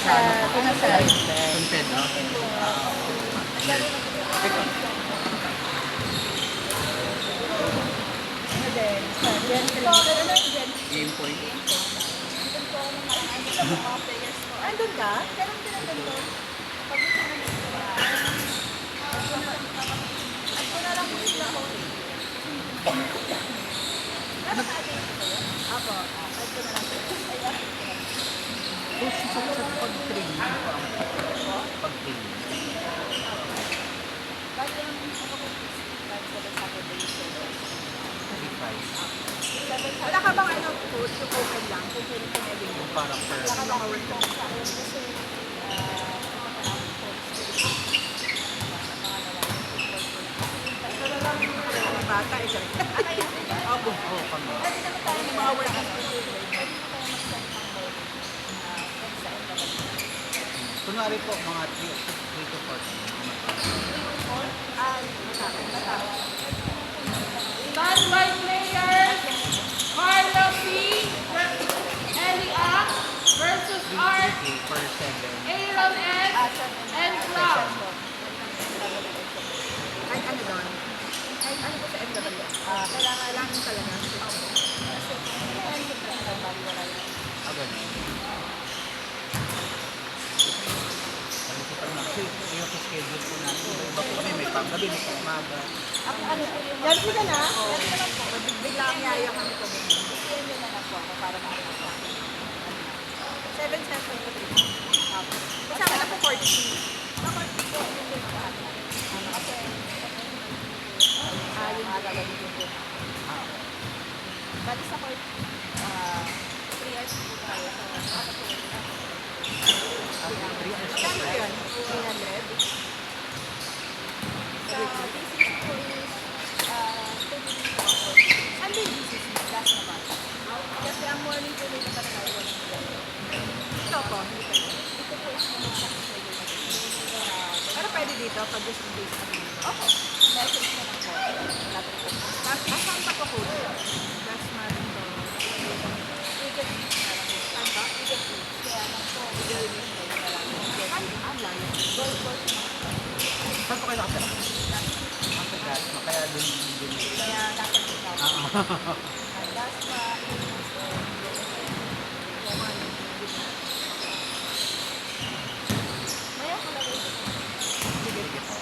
sa Pinasal. San Pedro. Ano din, sa Gentry. Game point. Andun ka? Kailan ka nandun doon? Apo. Push sa pag-training ko ang pag-training. Wala ka bang ano, food? Yung open lang? Kung pwede pwede mo. Yung parang per... Wala ka bang work? Mga bata, eh. Ako, kami. Yung mga work. Kunwari po, mga 3 to 4. Non-white players, Carlo P. Ellie Ang versus Art, 3 per 7. Aaron S. and Cloud. Kahit ano doon? Kahit ano po sa MW? Kailangan lang talaga. Ganun. Kasi yung sa schedule po namin, iba po kami, may panggabi, may pangmaga. Yan ka na? Yan ka lang po. Bigla ang yaya kami po. Yan na lang po ako para makakita. 7 sessions po. Kasama na po 40. Yung gagawin ko. Bali sa court, 3 hours po tayo. Kano yun? 300? Sa DCC po is 2 minutes po. Saan din DCC? Last naman. Kasi ang morning po nila pa tayo walang nila. Ito po, hindi pa ito. Ito po is pero pwede dito pag gusto mo dito. Opo. Message na lang po. Nasaan pa po po? Last month to. Saan ba? Kaya lang po. Ang layo. Saan po kayo nakatira? Ang tagal, kaya dun. Kaya nasa dito. Last month. Maya ko lagay dito.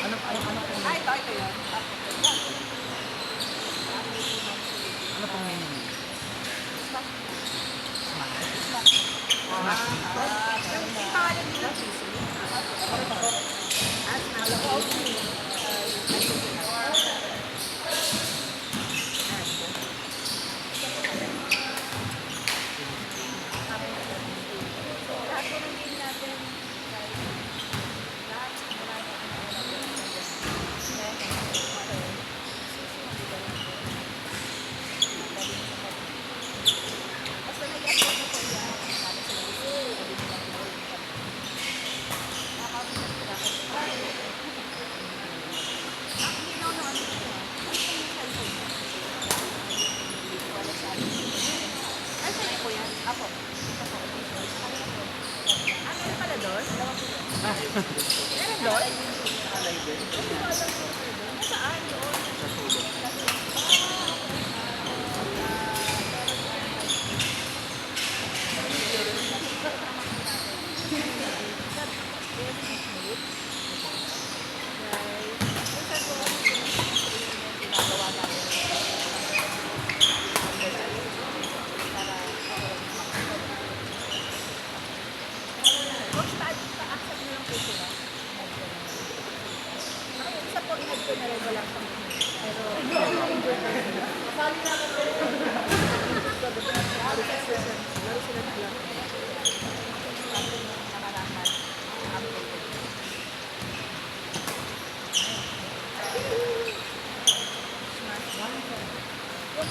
Ano po? Ito yun. Ano pong menu niyo? Yung pangalan nila, Sisi. Ano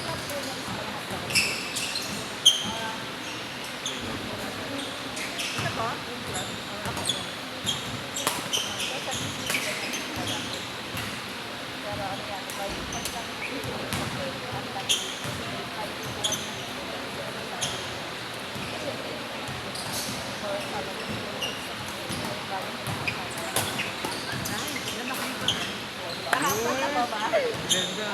po? Nakakatawa ba? Ganda.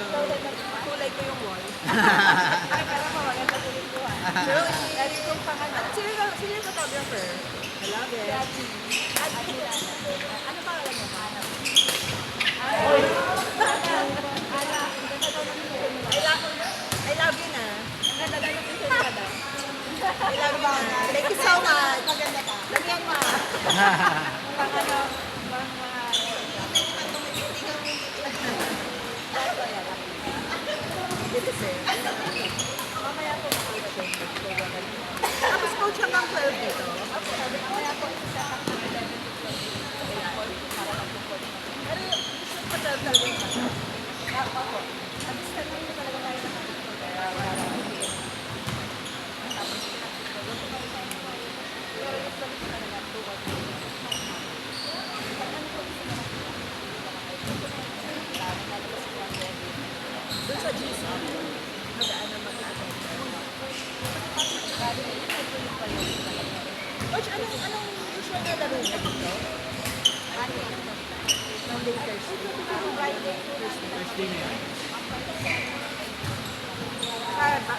Kulay ko yung wall. Ay, parang maganda tuloy ko ah. Pero, lagi kong pangalan. Sino yung photographer? I love it. Ano pangalan niya? I love you na. I love you na. Thank you so much. Maganda pa. Lagyan mo. Pang ano, pang mga... Bilis eh. Mamaya po tapos coach hanggang 12 dito. Mamaya po isa up ng 11 to 12. Para mag-coach. Pero usually pa 12 talaga yung masa. Ako po. At least talaga yung talaga tayo na kaya wala lang. Tapos pinag-coach ko kami sa inyo. Pero yung sabi ko talaga 2 or 3. Doon sa GC, nadaan na mag-atay. Coach, anong usual na laro niya dito? Monday, Thursday. Friday, Thursday. Thursday na yan. Sa ano ba?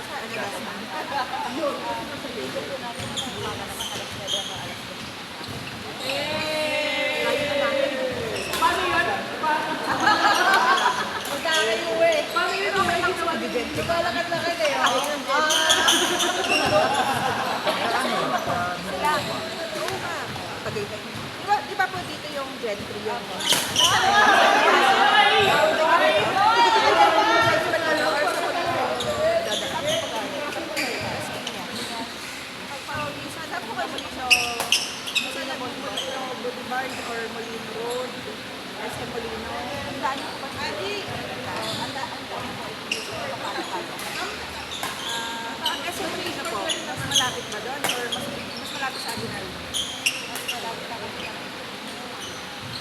Paano yun? Magkakayo eh. Paano yun? Okay lang sa mabigyan. Lumalakad-lakad eh. Sila. Oo nga. Tagaytay. Di ba po dito yung gentry yung... Boulevard or Molino Road, SM Molino. Ang daan ko ba? Ang daan ko. Ang SM Molino po, mas malapit ba doon? Or mas malapit sa Aguinaldo? Mas malapit ako.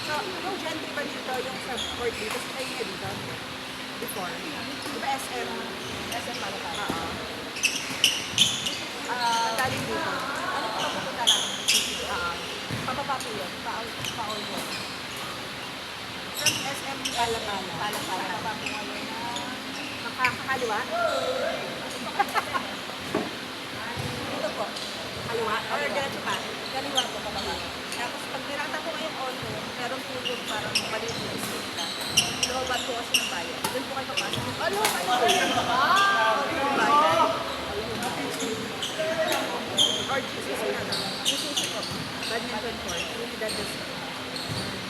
So, yung gentry ba dito, yung sa court dito, sa kayo dito? Before? Di ba SM? SM Malapit? Oo. Galing dito. Ano po papunta lang? Pababa po yun. Paol yun. From SM Palapala. Pababa po ngayon na makakaliwa. Dito po. Kaliwa? Or diretso pa? Kaliwa po pababa. Tapos pag nirata po ngayong auto, merong tulog parang maliit na escape ka. Looban po kasi ng bayan. Doon po kayo papasok. Ano? Or GCC na lang. GCC po. Badminton court. Unidad de Sino.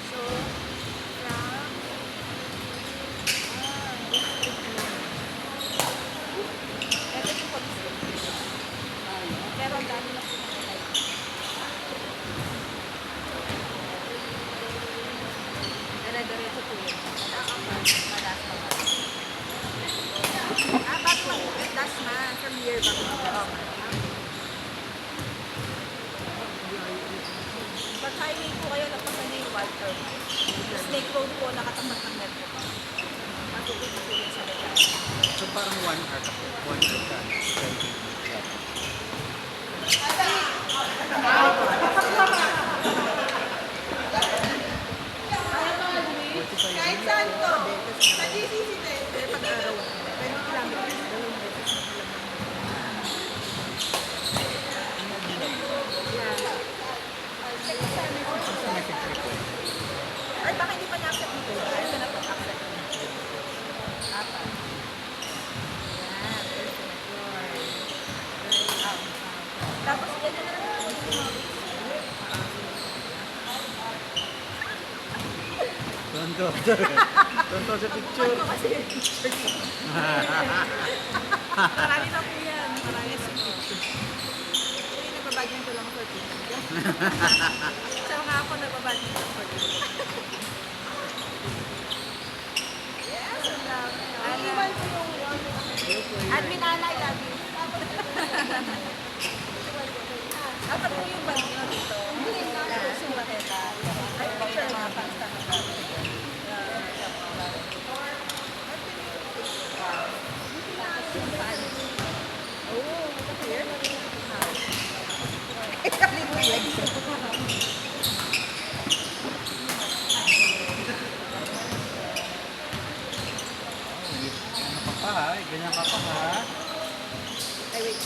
So, from... Ito yung police station. Pero ang dami na po nakatay. Dire-diretso po yun. Madaas pa ba? Bago mag-dasma. From year bago mag-dasma. Pag highway po kayo, napunta na yung Wild Earth. Snake Road po, nakatapat ng metro. Matutunan po yun sa legal. So parang 1 hour ka po. 1 hour ka. 20. Kahit saan to? Sa GCC din. Pero pag-araw, 20 kilometers, 2 meters na lang. Ay, baka hindi pa na-accept dito. Ito na po, accept. Apat. Yan, perfect. Tapos, ganyan na lang. Tonto. Tonto sa picture. Ito kasi yung picture. Marami na po yan. Marami sa picture. So, yung nagbabagyan ko lang for picture. Sa mga ako nagbabagyan ko for picture. Yes, ang dami. Iwan ko yung Admin Ana, I love you. Dapat po yung bag nyo dito. Hindi nga, yung maketa. Ay, picture mga pasta ka ba? Oh, here? Ikalit mo legs. Ano ka pa ha? Ganyan ka pa ha? Ay, wait.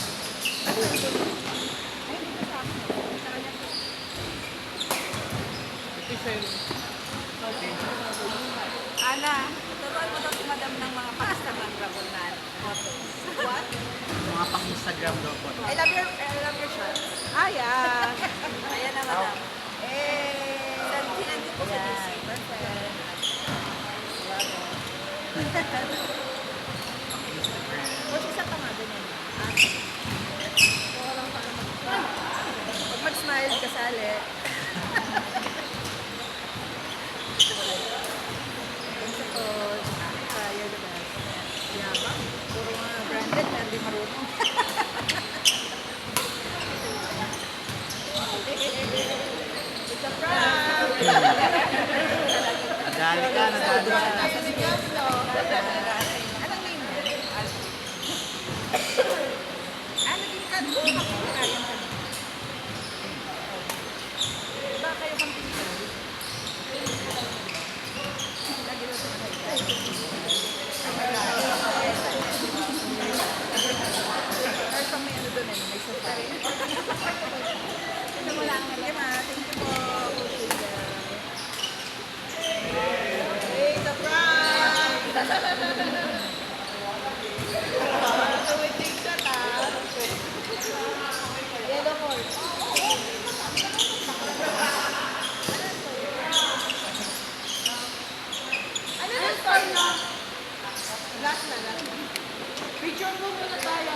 Ay, dito sa akin. Sa kanya po. Ito sa'yo. Ana, turuan mo daw si madam ng mga pasta ng rabonan. What? Mga pang-Instagram daw po. I love your shot. Ah, yeah. Ayan na, madam. Eh. Sinend ko sa DC. Perfect. Huwag isa pa nga ganyan. Wala lang para pag mag-smile, kasali. Thank you po. You're the best. Yabang. Puro mga branded na hindi marunong. It's a prank! Nadali ka, nadali ka. Anong name mo? Naging ka doon ako kaya mo. Diba kayo kang pinito? Lagi daw sa or kung may ano doon, may sofa rin. Ito mo lang. Sige ma, thank you po. Hey, the prank! So, we take that, Yellow horse. Ano na story na? Last na. Picture mo muna tayo.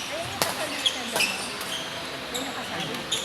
Ayun yung kasal na ganda mo. Ayun yung kasal.